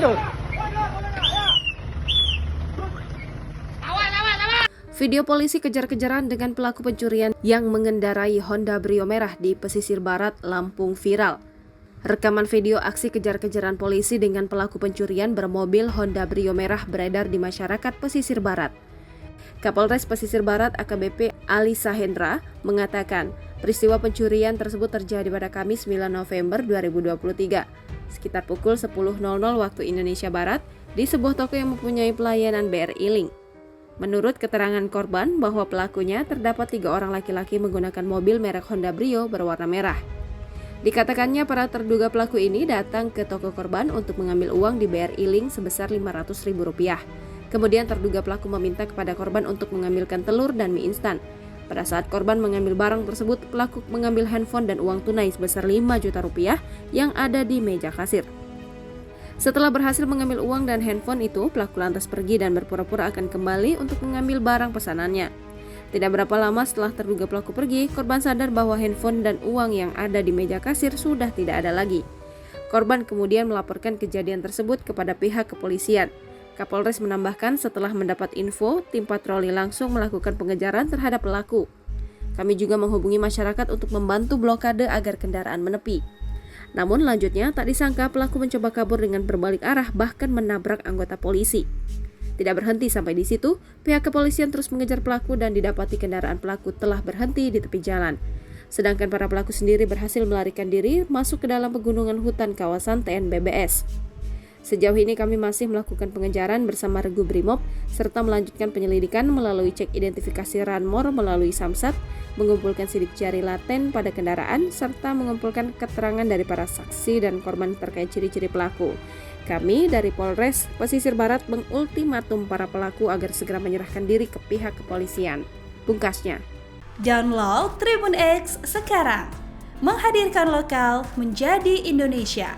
mundur. Video polisi kejar-kejaran dengan pelaku pencurian yang mengendarai Honda Brio merah di pesisir barat Lampung viral. Rekaman video aksi kejar-kejaran polisi dengan pelaku pencurian bermobil Honda Brio merah beredar di masyarakat pesisir barat. Kapolres Pesisir Barat AKBP Ali Sahendra mengatakan peristiwa pencurian tersebut terjadi pada Kamis 9 November 2023 sekitar pukul 10.00 waktu Indonesia Barat di sebuah toko yang mempunyai pelayanan BRI Link. Menurut keterangan korban bahwa pelakunya terdapat 3 orang laki-laki menggunakan mobil merek Honda Brio berwarna merah. Dikatakannya para terduga pelaku ini datang ke toko korban untuk mengambil uang di BRI Link sebesar Rp500.000. Kemudian terduga pelaku meminta kepada korban untuk mengambilkan telur dan mie instan. Pada saat korban mengambil barang tersebut, pelaku mengambil handphone dan uang tunai sebesar Rp5 juta yang ada di meja kasir. Setelah berhasil mengambil uang dan handphone itu, pelaku lantas pergi dan berpura-pura akan kembali untuk mengambil barang pesanannya. Tidak berapa lama setelah terduga pelaku pergi, korban sadar bahwa handphone dan uang yang ada di meja kasir sudah tidak ada lagi. Korban kemudian melaporkan kejadian tersebut kepada pihak kepolisian. Kapolres menambahkan setelah mendapat info, tim patroli langsung melakukan pengejaran terhadap pelaku. Kami juga menghubungi masyarakat untuk membantu blokade agar kendaraan menepi. Namun lanjutnya tak disangka pelaku mencoba kabur dengan berbalik arah bahkan menabrak anggota polisi. Tidak berhenti sampai di situ, pihak kepolisian terus mengejar pelaku dan didapati kendaraan pelaku telah berhenti di tepi jalan. Sedangkan para pelaku sendiri berhasil melarikan diri masuk ke dalam pegunungan hutan kawasan TNBBS. Sejauh ini kami masih melakukan pengejaran bersama Regu Brimob serta melanjutkan penyelidikan melalui cek identifikasi Ranmor melalui Samsat, mengumpulkan sidik jari laten pada kendaraan serta mengumpulkan keterangan dari para saksi dan korban terkait ciri-ciri pelaku. Kami dari Polres Pesisir Barat mengultimatum para pelaku agar segera menyerahkan diri ke pihak kepolisian. Pungkasnya. Download Tribun X sekarang. Menghadirkan lokal menjadi Indonesia.